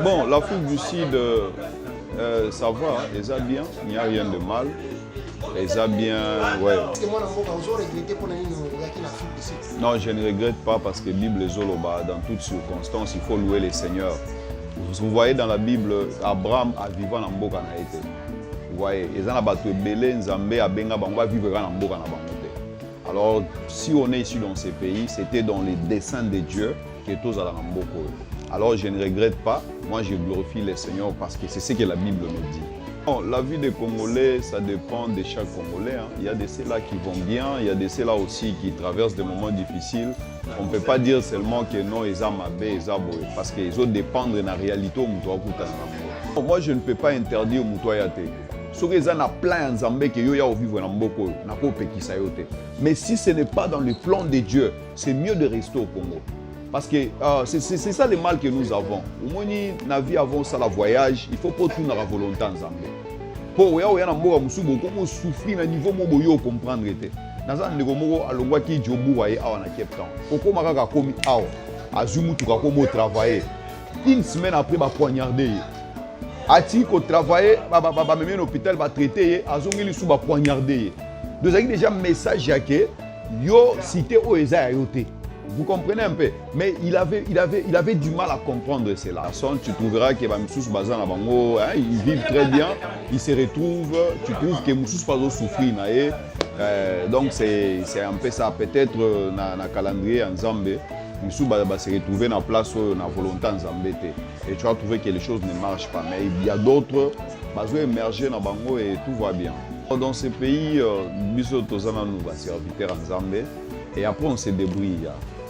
Bon, l'Afrique du Sud, ça va, hein, ils a bien, il n'y a rien de mal. Ils a bien, ouais. Non, je ne regrette pas parce que la Bible est Zoloba, dans toutes circonstances, il faut louer les seigneurs. Vous voyez dans la Bible, Abraham a vécu dans Mboka na été. Vous voyez, ils ont battu Belé, Nzambé, Abenga, on va vivre dans Mboka na Bangote. Alors, si on est ici dans ces pays, c'était dans les desseins de Dieu que tous à Mboko. Alors, je ne regrette pas. Moi, je glorifie les seigneurs parce que c'est ce que la Bible nous dit. Bon, la vie des Congolais, ça dépend de chaque Congolais. Hein. Il y a des ceux-là qui vont bien, il y a des ceux-là aussi qui traversent des moments difficiles. On ne peut pas dire seulement que non, ils ont mabé, ils ont boé, parce qu'ils ont dépendre de la réalité au Moutoua Koutana. Moi, je ne peux pas interdire au Moutoua Yate. Ceux qui ont plein de Zambé qui ont vivre dans Mboko, mais si ce n'est pas dans le plan de Dieu, c'est mieux de rester au Congo. Parce que c'est ça le mal que nous avons. Au moins, dans la vie avant ça, le voyage, il faut pas tout dans la volonté en Zambé. Pour y a beaucoup souffrir à niveau où comprendre. Dans un niveau à l'endroit qui est Djobou à Cape Town. Pourquoi m'a commis à Zumu tu as comme travailler. Une semaine après, va poignarder. Ati ko travailler, même à l'hôpital va traiter, à Zongili sous va poignarder. Nous avons déjà un message que yo cité au Eza yoté. Vous comprenez un peu? Mais il avait du mal à comprendre cela. Tu trouveras que Moussous Bazan à Bango, ils vivent très bien, ils se retrouvent, tu trouves que Moussous pas souffrir. Donc c'est un peu ça. Peut-être dans le calendrier en Zambie, Moussous va se retrouver dans la place, dans la volonté en Zambie. Et tu vas trouver que les choses ne marchent pas. Mais il y a d'autres qui vont émerger dans Bango et tout va bien. Dans ces pays, nous sommes serviteurs en Zambie et après on se débrouille.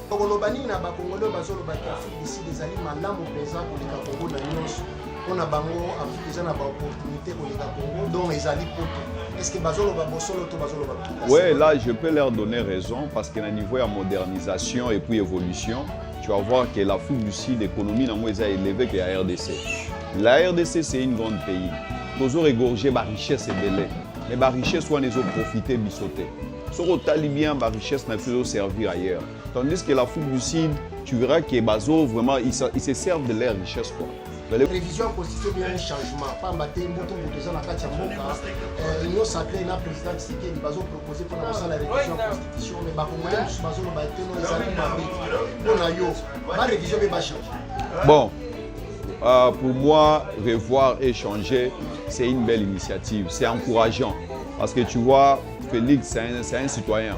Kolobani na bakongolo bazolo ba Afrique d'ici des ali malamu peza koleka Congo na nyonso pona bango Afrique eza na ba opportunité koleka Congo donc ezali poto est-ce que bazolo ba bosolo to bazolo ba. Ouais, là je peux leur donner raison parce que na niveau ya modernisation et puis évolution, tu vas voir que l'Afrique du Sud l'économie na mo est élevée que la RDC. La RDC c'est une grande pays. Toujours égorger ba richesse et belé. Mais la richesse soit les autres profiter bisoter. Sur le talibien, la richesse n'a plus servir ailleurs. Tandis que l'Afrique du Sud, tu verras que Bazo, vraiment, ils se servent de leur richesse. La révision constitue bien un changement. Pas mbaté, moto, moto, na katia moka. L'Union sacrée, la présidente Tshisekedi, Bazo proposé pour la révision constitution. Mais Bakongolais, Bazo, le baïté, non, ils allaient mabé. On a yo. La révision va changer. Bon, pour moi, revoir et changer, c'est une belle initiative. C'est encourageant. Parce que tu vois, Félix, c'est un citoyen.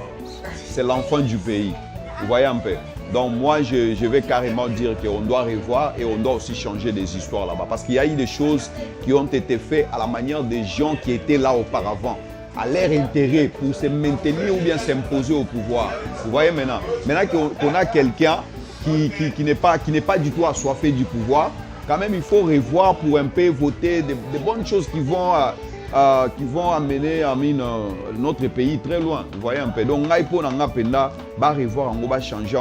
C'est l'enfant du pays. Vous voyez un peu. Donc moi, je vais carrément dire qu'on doit revoir et on doit aussi changer des histoires là-bas. Parce qu'il y a eu des choses qui ont été faites à la manière des gens qui étaient là auparavant, à leur intérêt, pour se maintenir ou bien s'imposer au pouvoir. Vous voyez maintenant. Maintenant qu'on a quelqu'un qui n'est pas du tout assoiffé du pouvoir, quand même il faut revoir pour un peu voter des bonnes choses qui vont amener notre pays très loin. Vous voyez un peu. Donc, on va revoir, on va changer.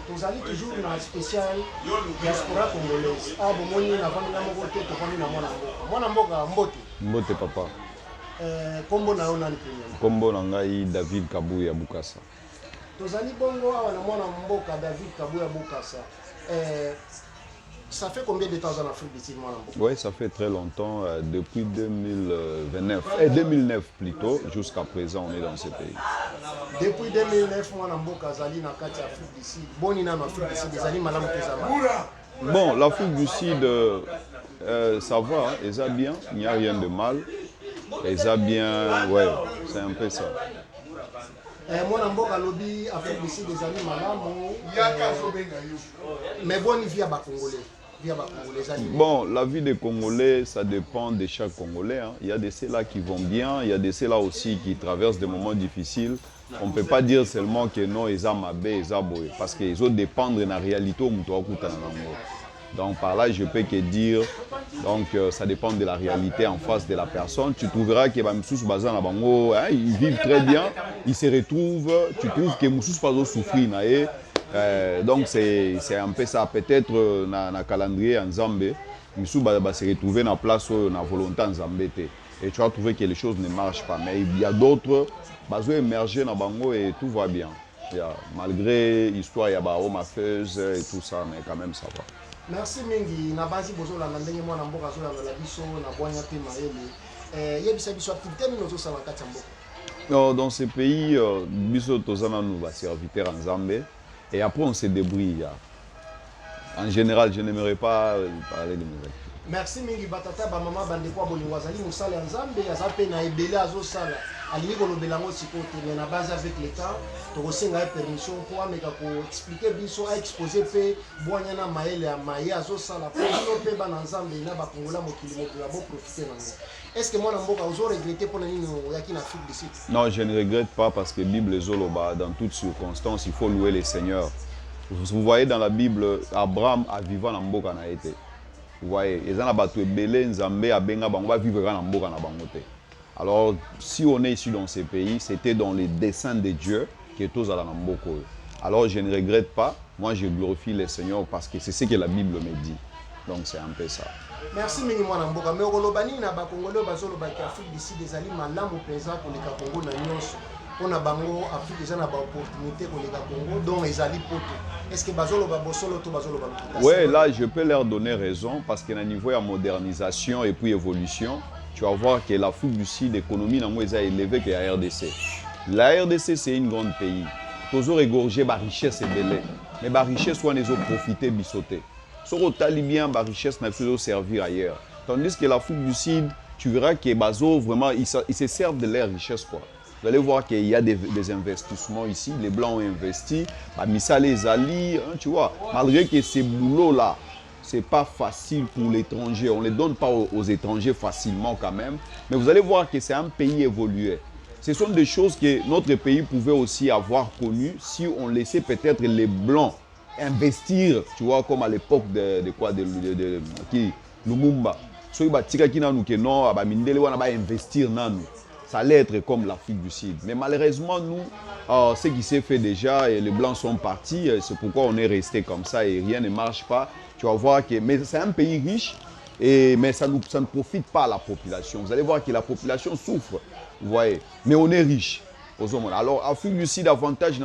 Nous allons toujours dans la spéciale diaspora congolaise. Ah, bon, moi, Mbote papa. Kombo na ona ni Kombo na ngai David Kabuya Bukasa. Tozali bongo awa na mwana mboka David Kabuya Bukasa. Ça fait combien de temps en Afrique d'ici, mwana mboka? Oui, ça fait très longtemps, depuis 2009 plutôt, jusqu'à présent, on est dans ce pays. Depuis 2009, mwana mboka Zali na kati Afrique d'ici. Boni na Afrique d'ici, des ali malamu kezama. Bon, l'Afrique du Sud, ça va, hein, ils ont bien, il n'y a rien de mal. Ils ont bien, ouais, c'est un peu ça. Mwana mboka lobi Afrique d'ici des ali malamu. Mais bon, il vit à Bakongolais. Bon, la vie des Congolais, ça dépend de chaque Congolais. Hein. Il y a des ceux-là qui vont bien, il y a des ceux-là aussi qui traversent des moments difficiles. On ne peut pas dire seulement que non, ils ont mabé, ils ont boé. Parce qu'ils ont dépendre de la réalité où nous donc par là, je peux que dire, donc ça dépend de la réalité en face de la personne. Tu trouveras que ils vivent très bien, ils se retrouvent, tu trouves que Moussous pas souffrir. Donc c'est un peu ça, peut-être dans le calendrier en Zambie, Moussous va se retrouver dans la place où la volonté en Zambie. Et tu vas trouver que les choses ne marchent pas. Mais il y a d'autres qui vont émerger dans Bango et tout va bien. Malgré l'histoire, il y a des mafeuses et tout ça, mais quand même ça va. Merci mingi na basi bozola na ndenge mwana mboka zola na biso na bonya pe maele yebisa biso activité ni nozo sala kati mboka. Dans ce pays biso tozana nous va serviteur en Zambie et après on se débrouille. En général, je n'aimerais pas parler de mes activités. Merci mingi batata ba mama bande kwa bolingo azali musala nzambe azape na ebele azo sala alingi kolobela ngo sikote mais na base avec l'état tokosenga permission pour ameka ko expliquer biso a exposer pe boanya na maele ya maye azo sala pour bino pe ba na nzambe na ba kongola mokili mokila bo profiter nango. Est-ce que moi na mboka ozo regretter pour nini yaki na Afrique du Sud? Non, je ne regrette pas parce que Bible zoloba dans toutes circonstances, il faut louer le Seigneur. Vous voyez dans la Bible Abraham a vivant na mboka na été. Vous voyez, les gens qui vivre dans mboka na bangote. Alors, si on est ici dans ces pays, c'était dans les desseins de Dieu que tous allons dans mboko. Alors, je ne regrette pas. Moi, je glorifie le Seigneur parce que c'est ce que la Bible me dit. Donc, c'est un peu ça. Merci mingi mwana mboka. Mais olobani na ba Congolais bazoloba ki Afrique d'ici des ali malamu penza ko leka Congo na nyonso. Pona bango Afrique eza na ba opportunité ko leka Congo donc ezali poto. Est-ce que bazoloba bosolo to bazoloba? Ouais, là je peux leur donner raison parce que na niveau ya modernisation et puis évolution, tu vas voir que l'Afrique du Sud l'économie nango est élevée que la RDC. La RDC c'est un grand pays. Toujours égorger ba richesse et belé. Mais ba richesse soit les autres profiter bisoter. Sur au talibien ba richesse n'a plus servir ailleurs. Tandis que l'Afrique du Sud, tu verras que bazo vraiment ils se servent de leur richesse quoi. Vous allez voir qu'il y a des investissements ici. Les Blancs ont investi. Missa les alliés, hein, tu vois. Malgré que ces boulots-là, ce n'est pas facile pour l'étranger. On ne les donne pas aux étrangers facilement quand même. Mais vous allez voir que c'est un pays évolué. Ce sont des choses que notre pays pouvait aussi avoir connues si on laissait peut-être les Blancs investir, tu vois, comme à l'époque de Lumumba. Ceux qui ont investir dans nous. Ça allait être comme l'Afrique du Sud. Mais malheureusement, nous, ce qui s'est fait déjà, et les Blancs sont partis, c'est pourquoi on est resté comme ça et rien ne marche pas. Tu vas voir que c'est un pays riche, mais ça ne profite pas à la population. Vous allez voir que la population souffre, vous voyez. Mais on est riche. Alors, Afrique du Sud, avantage,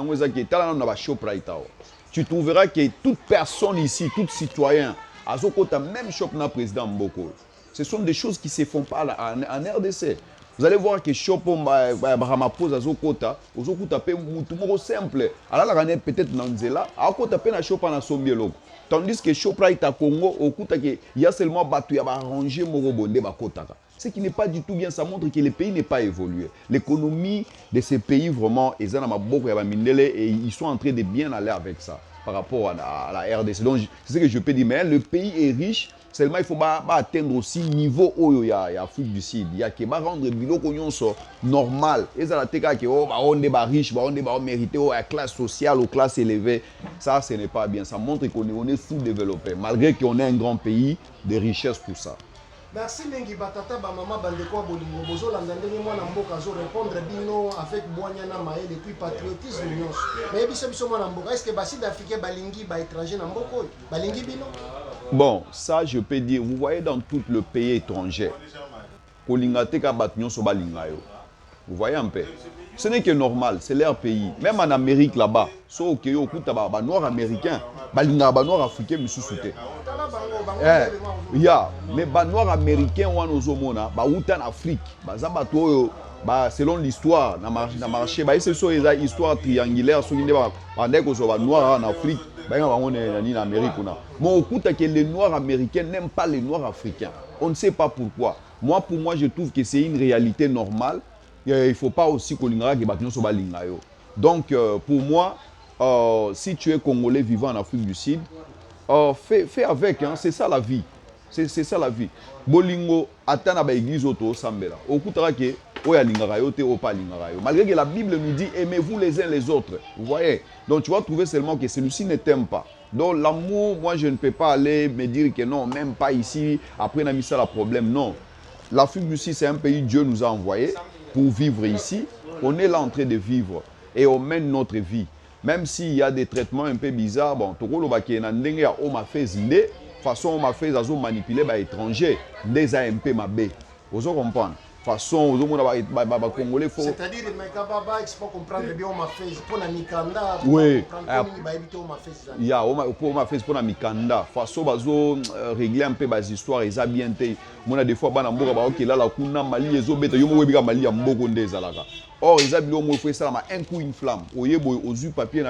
tu trouveras que toute personne ici, tout citoyen, a même shop na président Mboko. Ce sont des choses qui ne se font pas en RDC. Vous allez voir que Chopo Ramaphosa Azokota, Ozokota pe mutumoro simple. Alors la peut-être Nanzela, Akota pe na Chopa na Sombielo. Tandis que Chopra est à Congo, il y a seulement battu à arranger Morobonde Bakotaka. Ce qui n'est pas du tout bien, ça montre que le pays n'est pas évolué. L'économie de ces pays, vraiment, et ils sont en train de bien aller avec ça par rapport à la RDC. Donc, c'est ce que je peux dire. Mais le pays est riche. Seulement, il faut atteindre aussi le niveau où il y a Afrique du Sud. Il y a que rendre le bilot normal. Et ça, on est riche, on est mérité, à classe sociale, aux classes élevées. Ça, ce n'est pas bien. Ça montre qu'on est sous-développé, malgré qu'on est un grand pays de richesse pour ça. Merci Mengi Batata, maman Bandeko Bolingo, Bozo Landandé, moi Namboka, zo répondre bino avec Boanyana Maël et puis patriotisme. Mais biso moi Namboka, est-ce que Bassi d'Afrique Balingi, étranger Namboko, Balingi bino? Bon, ça je peux dire, vous voyez dans tout le pays étranger, Kolingate Kabatnyon Sobalingayo. Vous voyez un peu. Ce n'est que normal, c'est leur pays. Même en Amérique là-bas, so que yo kuta ba noir américain, balinga ba noir africain musu souté. Ya, mais ba noir américain wana ozomona, ba uta en Afrique, ba zabato selon l'histoire na marché, ba c'est so eza histoire triangulaire so nginde ba ndeko so ba noir en Afrique, ba nga bango ni en Amérique na. Mais okuta que les noirs américains n'aiment pas les noirs africains. On ne sait pas pourquoi. Moi pour moi je trouve que c'est une réalité normale. Il ne faut pas aussi que donc, pour moi, si tu es Congolais vivant en Afrique du Sud, fais avec, hein, c'est ça la vie. C'est ça la vie. Bolingo, attends à l'église auto, Sambela. Okutara que oya lingaka yo te, pas lingaka yo. Malgré que la Bible nous dit aimez-vous les uns les autres. Vous voyez? Donc tu vas trouver seulement que celui-ci ne t'aime pas. Donc l'amour, moi je ne peux pas aller me dire que non, même pas ici, après on a mis ça le problème. Non. L'Afrique du Sud, c'est un pays que Dieu nous a envoyé pour vivre ici. On est là en train de vivre et on mène notre vie. Même s'il y a des traitements un peu bizarres, bon, toko lo bakena ndenge ya oma fez ndé, façon oma fez azo manipuler ba étranger, ndé za un peu mabé. Vous comprenez? Façon aux hommes congolais faut. C'est-à-dire mais kababa il faut comprendre bien oma fez pour na mikanda. Oui. Ba éviter oma fez. Ya oma fez pour na mikanda. Façon bazo régler un peu bas histoires et ça bien té. Mona des fois bana mboka ba okela la kuna mali ezo beta yo mo webika mali ya mboko ndezalaka. Or, ils ont fait un coup une flamme. Aux papier,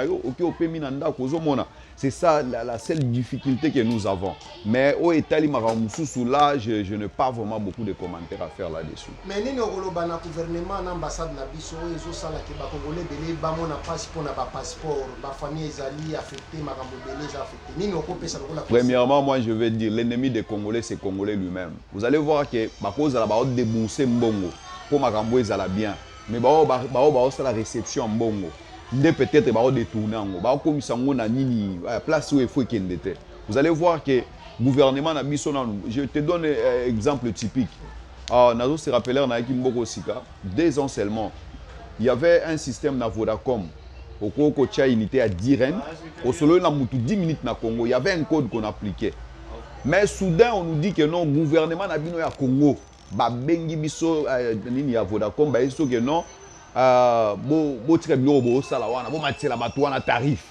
c'est ça la seule difficulté que nous avons. Mais au Italie, là, je n'ai pas vraiment beaucoup de commentaires à faire là-dessus. Mais si le gouvernement et l'ambassade ils ont que les Congolais ont un passeport, la famille est affectée, premièrement, moi je vais dire, l'ennemi des Congolais, c'est Congolais lui-même. Vous allez voir que la cause a déboursé Mbongo pour Makambo ezala bien. Mais c'est la réception en bongo. Peut-être ba détourner en ba comme ça on a nini place où il faut qu'il était. Vous allez voir que gouvernement na biso na je te donne un exemple typique. Nazo se rappeler na Kimboko Sika 2 ans seulement. Il y avait un système na Vodacom au Koko Tcha unité à 10 rennes au solo na mutu 10 minutes na Congo. Il y avait un code qu'on appliquait. Mais soudain on nous dit que non gouvernement na bino ya Congo ba bengi biso nini ya Vodacom ba eso que non bo tika bilo bo sala wana bo matela bato wana tarif.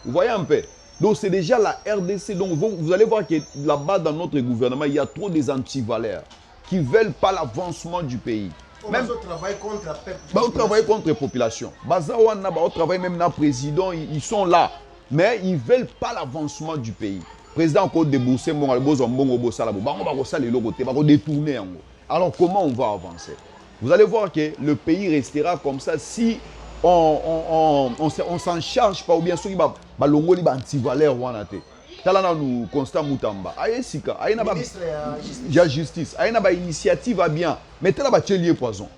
Vous voyez un peu. Donc c'est déjà la RDC. Donc vous allez voir que là-bas dans notre gouvernement il y a trop des antivaleurs qui veulent pas l'avancement du pays. Même travailler contre la peuple. Bah travailler contre la population. Baza wana ba travailler même na président ils sont là mais ils veulent pas l'avancement du pays. Président encore déboursé mon albozo mbongo bosala bo bango ba ko sala le côté ba ko détourner yango. Alors comment on va avancer? Vous allez voir que le pays restera comme ça si on s'en charge pas ou bien ceux qui ba longoli ba antivaleur wana te. Talana nous Constant Mutamba. Ayesika, ayena ba ministre ya justice, ayena ba initiative a bien. Mettez là ba tchelier poison.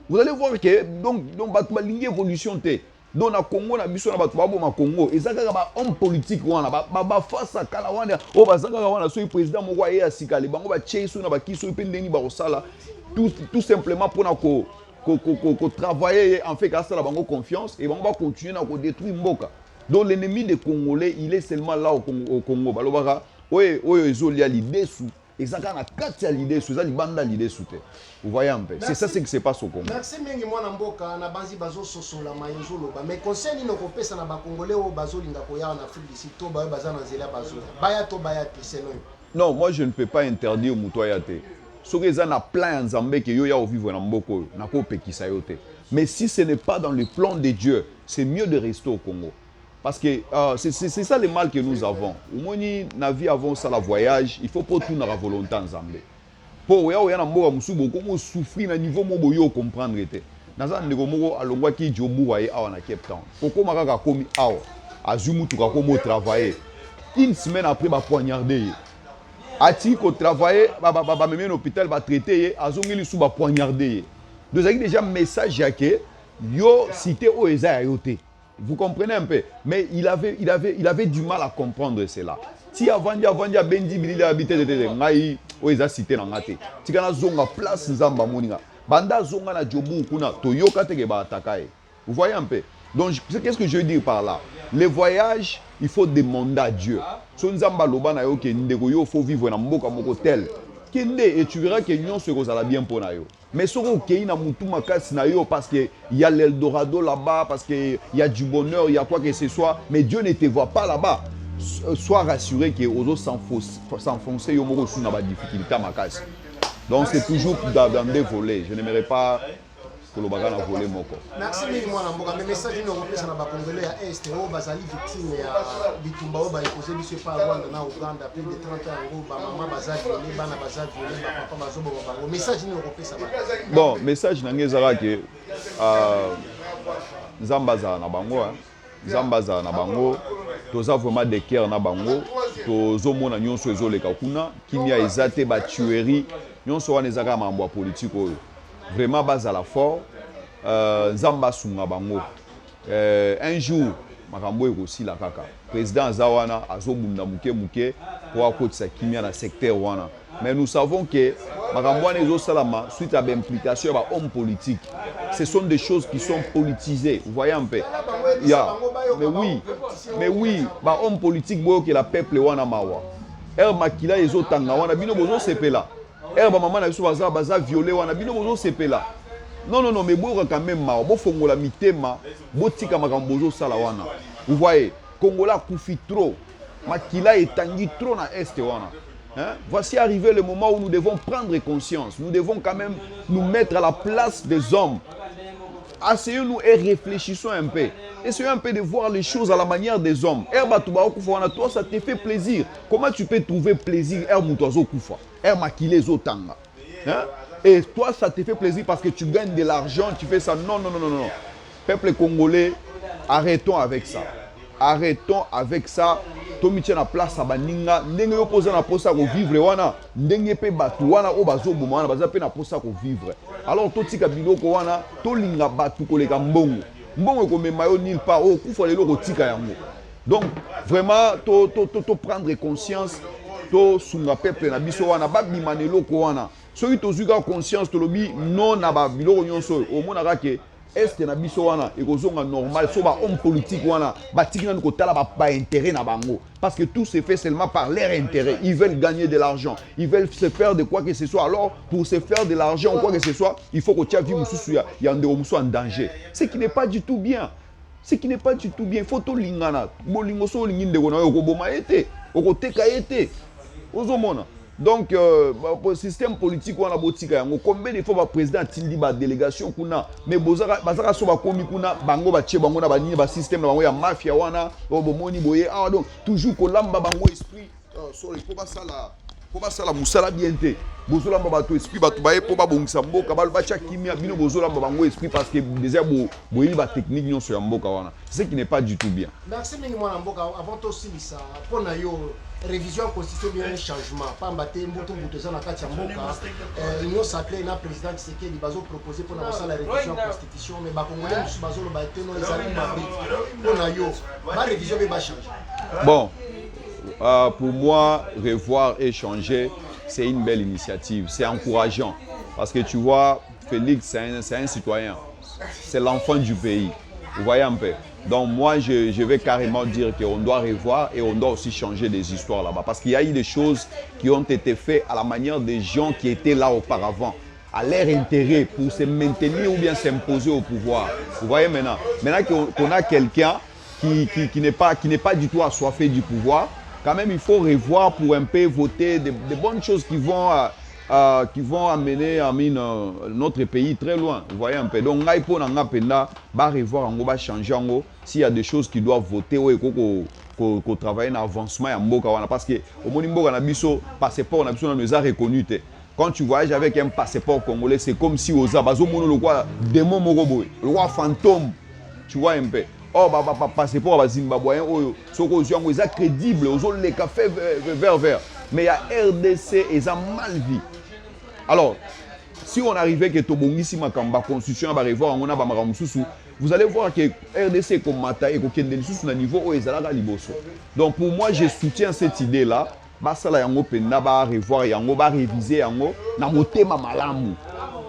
Vous allez voir que donc ba ligne évolution te. Donc na Congo na biso na bato ba boma Congo ezaka ba homme politique wana ba face à kala wana o bazaka wana so président moko aye asika le bango ba tcheso na ba kiso pe ndeni ba osala tout simplement pour na ko travailler en fait grâce à la bango confiance et bango va continuer na ko détruire mboka. Donc l'ennemi des Congolais il est seulement là au Congo balobaka oyo ezolia l'idée sous ezaka na kati ya l'idée sous za libanda l'idée sous te. Vous voyez un peu. C'est ça ce qui se passe au Congo. Merci mingi mwana mboka na banzi bazo sosola mayenzo loba. Mais conseil ni noko pesa na ba Congolais o bazo linga ko ya na Afrique du Sud to ba baza na nzela bazo. Baya to baya piseno. Non, moi je ne peux pas interdire mutoyate. Soki eza na plan nzambe ke yo ya o vivre na mboko na ko pekisa yo te. Mais si ce n'est pas dans le plan de Dieu, c'est mieux de rester au Congo. Parce que c'est ça le mal que nous avons. Au moins, na vie avant ça, la voyage, il faut pas tout dans la volonté ensemble. Pour y a mboka musubo comme souffrir na niveau mo yo comprendre te. Naza ndeko moko alongwa ki jobu wa awa na Cape Town. Poko makaka komi awa. Azumu tuka komo travailler. Une semaine après ba poignarder. Ati ko travailler ba même hôpital ba traiter azongeli sou ba poignarder. Donc ça déjà message yake yo cité o eza yote. Vous comprenez un peu? Mais il avait du mal à comprendre cela. Si avant dia bendi bilila habité de ngai o eza cité na ngate. Tikana zonga place nzamba moninga. Banda zonga na jobu kuna toyoka teke ba atakaye. Vous voyez un peu? Donc qu'est-ce que je veux dire par là? Les voyages, il faut demander à Dieu. So nzamba loba na yo ke ndeko yo faut vivre na mboka moko tel. Kende et tu verras que l'union se sera bien pour yo. Mais ce qu'on a mutu makasi na yo parce que il y a l'Eldorado là-bas, parce que il y a du bonheur, il y a quoi que ce soit, mais Dieu ne te voit pas là-bas. Sois rassuré que aux autres s'enfoncer yo moko sous na ba difficulté makasi. Donc c'est toujours dans des volets. Je n'aimerais pas que le bagage a volé moko. Merci mille mois namboka mais message ni ngopesa na ba Congolais ya Est o bazali victime ya bitumba o ba ikoze biso pa Rwanda na Uganda plus de 30 ans ngo ba mama bazali violé bana bazali violé ba papa bazobo bango message ni ngopesa ba. Bon, message na ngezala ke Zambaza na bango Zambaza na bango toza vraiment de cœur na bango tozomona nyonso ezoleka kuna kimia ezate ba tuerie nyonso wana ezaka mambo politique oyo. vraiment bazala fort nzamba sunga bango un jour makambo aussi la kaka président Zawana azobunda muke pour akotisa kimia na secteur wana mais nous savons que makambo wana ezosalama suite à l'implication ba hommes politiques ce sont des choses qui sont politisées vous voyez un peu mais oui ba hommes politiques boyo que la peuple wana mawa makila ezotanga wana bino bozo sepela ba maman na biso baza violé wana bino bozo sepela non mais boyo quand même mawa bo fongola mitema botika makambo bozo sala wana vous voyez Congola koufi trop makila etangi trop na est wana. Hein? Voici arrivé le moment où nous devons prendre conscience. Nous devons quand même nous mettre à la place des hommes. Asseyons-nous et réfléchissons un peu. Essayons un peu de voir les choses à la manière des hommes. Toi, ça te fait plaisir. Comment tu peux trouver plaisir? Et toi, ça te fait plaisir parce que tu gagnes de l'argent, tu fais ça. Non. Peuple congolais, arrêtons avec ça. Arrêtons avec ça. Tomitia na place à baninga ndenge yo posa na posa ko vivre wana ndenge pe batu wana o bazobo wana baza pe na posa ko vivre alors totika biloko wana tolinga batu koleka mbongo ko mema yo nil pas o kufa lelo ko tika yango donc vraiment to prendre conscience to sunga peuple na biso wana ba bimanelo ko wana soki tozuka conscience to lobi non na ba biloko nyonso o monaka ke est na biso wana ekozonga normal so ba homme politique wana batikina ko tala ba intérêt na bango parce que tout se fait seulement par leur intérêt. Ils veulent gagner de l'argent, ils veulent se faire de quoi que ce soit. Alors pour se faire de l'argent ou quoi que ce soit, il faut que tu aies vu mususu ya ndeko musu en danger. Ce qui n'est pas du tout bien. Ce qui n'est pas du tout bien. Faut to lingana. Bolingo so lingi ndeko na yo ko boma ete, ko teka ete. Ozomona. Donc, le système politique, on a botika yango. Combien de fois le président tindi ba délégation kuna, mais bazaka so ba komi kuna, bango ba tche bango na ba nini ba système na bango ya mafia wana, bomoni boye. Ah donc toujours kolamba bango esprit. Sorry, faut pas ça la musala bien te. Bozolamba bato esprit bato baye po ba bongisa mboka ba bacha kimia bino bozolamba bango esprit parce que déjà boyeli ba technique nyonso ya mboka wana. C'est ce qui n'est pas du tout bien. Merci mingi mwana mboka avant to silisa pona yo révision constitution bien un changement pamba te mboto za na kati ya mboka union sacrée na président Tshisekedi bazo proposer pour na la révision constitution mais ba congolais musu bazo lo ba te no ezali mabe pona yo ba révision be ba changer. Bon, pour moi, revoir et changer, c'est une belle initiative, c'est encourageant. Parce que tu vois, Félix, c'est un citoyen, c'est l'enfant du pays. Vous voyez un peu. Donc moi, je vais carrément dire qu'on doit revoir et on doit aussi changer des histoires là-bas. Parce qu'il y a eu des choses qui ont été faites à la manière des gens qui étaient là auparavant, à leur intérêt pour se maintenir ou bien s'imposer au pouvoir. Vous voyez maintenant. Maintenant qu'on a quelqu'un qui n'est pas du tout assoiffé du pouvoir, quand même il faut revoir pour un peu voter des bonnes choses qui vont amener notre pays très loin. Vous voyez un peu. Donc va revoir, changer. S'il y a des choses qui doivent voter, qu'on travaille en avancement parce que au Monimbo passeport nous a reconnu. Quand tu voyages avec un passeport congolais, c'est comme si aux abazo le roi démon moroboy, le roi fantôme. Tu vois un peu. Oh, passeport à Zimbabwe, ils sont crédibles, ils ont les cafés vert. Mais il y a RDC, ils ont mal vu. Alors, si on arrivait que Tobongisi Makamba, constitution, vous allez voir que RDC comme Mata et que na niveau où ils ont liboso. Donc pour moi, je soutiens cette idée-là. Basala yango penda ba revoir yango ba réviser yango na motema malamu.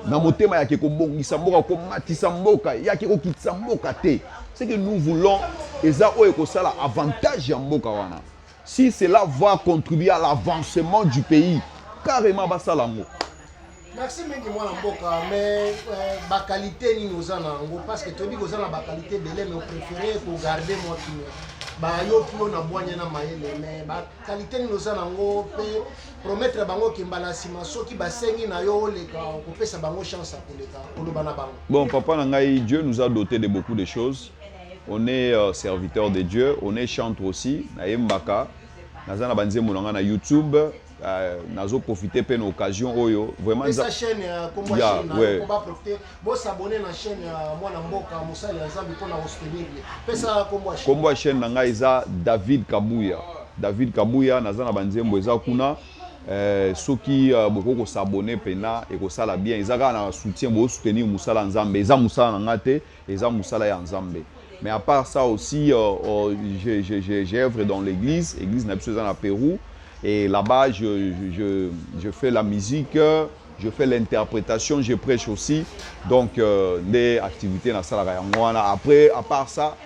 Na motema ya keko bongisa mboka ko matisa mboka ya keko kitisa mboka te. C'est que nous voulons eza o ekosala avantage ya mboka wana. Si cela va contribuer à l'avancement du pays, carrément basala yango. Merci mingi mwana mboka mais ba qualité ni nous en ango parce que tobi ko zana ba qualité belé mais on préférer ko garder moi qui ba yo pio na boanya na mayele mais ba qualité ni nous en ango pe promettre bango ki mbala sima soki ba sengi na yo leka ko pesa bango chance pour leka ko bana bango. Bon papa na ngai Dieu nous a doté de beaucoup de choses. On est serviteur de Dieu, on est chanteur aussi na yembaka nazana banzemo na YouTube. Nazo profiter pe na occasion oyo vraiment sa chaîne comme chaîne on va profiter bo s'abonner na chaîne mwana mboka musali ya Zambi pour na soutenir pesa comme chaîne na ngai za David Kabuya nazana banzembo eza kuna ceux qui beaucoup s'abonner pena et que ça la bien ils ont soutien pour soutenir musala nzambe ils ont musala ngate ils ont musala ya nzambe. Mais à part ça aussi j'ai œuvre dans l'église n'a plus dans Pérou et là-bas je fais la musique, je fais l'interprétation, je prêche aussi. Donc des activités dans ça la après à part ça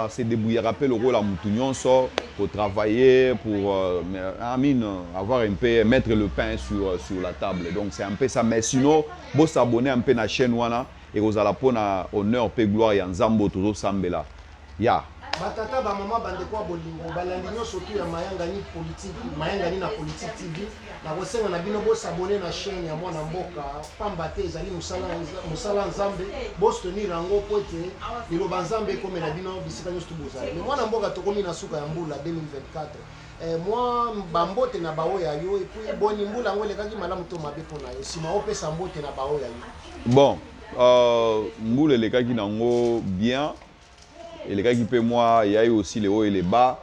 c'est débrouiller rappeler le rôle à Moutounion pour travailler, pour avoir un peu, mettre le pain sur la table. Donc c'est un peu ça. Mais sinon, vous s'abonner un peu à la chaîne et vous allez prendre honneur et gloire et Nzambo toujours Sambela. Ya. Batata ba mama bande kwa bolingo balandinyo surtout ya mayanga ni politique mayanga ni na politique TV na kosenga na bino bo s'abonner na chaîne ya mwana mboka pamba te ezali musala nzambe bo soutenir yango pote liloba nzambe comme na bino bisika nyonso tubozala mais mwana mboka tokomi na suka ya mbula 2024 moi bambote na bawo ya yo et puis boni mbula ngo lekaki malamu to mabe pona yo sima opesa mbote na bawo ya yo bon mbula lekaki nango bien. Et les gars qui paient moi, il y a eu aussi les hauts et les bas.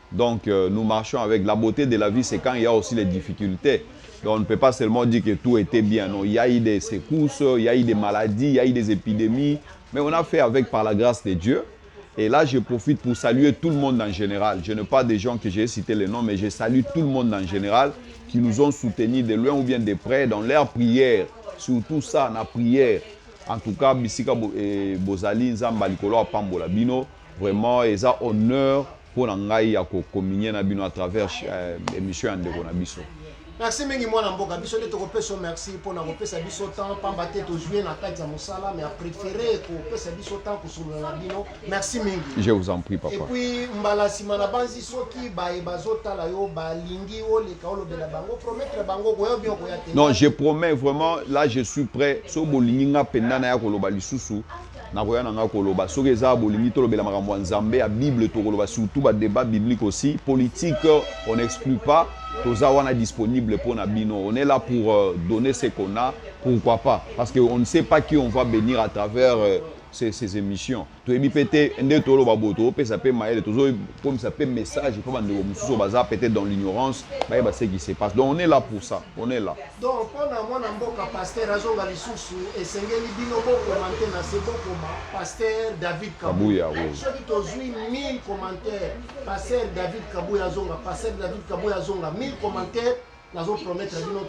Donc nous marchons avec la beauté de la vie, c'est quand il y a aussi les difficultés. Donc on ne peut pas seulement dire que tout était bien. Non, il y a eu des secousses, il y a eu des maladies, il y a eu des épidémies. Mais on a fait avec par la grâce de Dieu. Et là, je profite pour saluer tout le monde en général. Je n'ai pas des gens que j'ai cité les noms, mais je salue tout le monde en général qui nous ont soutenus de loin ou bien de près dans leur prière. Surtout ça, la prière. En tout cas, Bisika Bozali Nzamba Likolo Pambola Bino, vraiment, ils ont honneur pour Nangaï à communier na Bino à travers l'émission Andeko Nabiso. Merci mingi mwana mboka biso de tokopesa merci pour na kopesa biso temps pamba te to jouer na kati ya musala mais a préféré kopesa biso temps kusula na bino. Merci mingi. Je vous en prie papa. Et puis mbala sima na banzi soki ba bazota la yo ba lingi o le kaolo de la bango promettre bango ko yo bien ko ya te. Non, je promets vraiment là je suis prêt so bolingi nga penda na ya koloba lisusu. Na koya na nga koloba soki eza bolingi to lobela makambo nzambe ya Bible to koloba surtout ba débat biblique aussi politique on n'exclut pas. On est disponible pour Nabino. On est là pour donner ce qu'on a. Pourquoi pas? Parce qu'on ne sait pas qui on va bénir à travers ces émissions. Tu es peut-être comme ça peut message, peut-être dans l'ignorance, ce qui se passe. Donc on est là pour ça. On est là. Donc pendant mon amboka pasteur Azonga Lisusu et Sengeli Bino commenter na sebo koma pasteur David Kabouya. Ceux qui ont 1000 commentaires, pasteur David Kabouya Azonga, pasteur David Kabouya Azonga 1000 commentaires. Nous allons promettre à Bino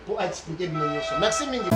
pour expliquer Bino. Merci Mingi.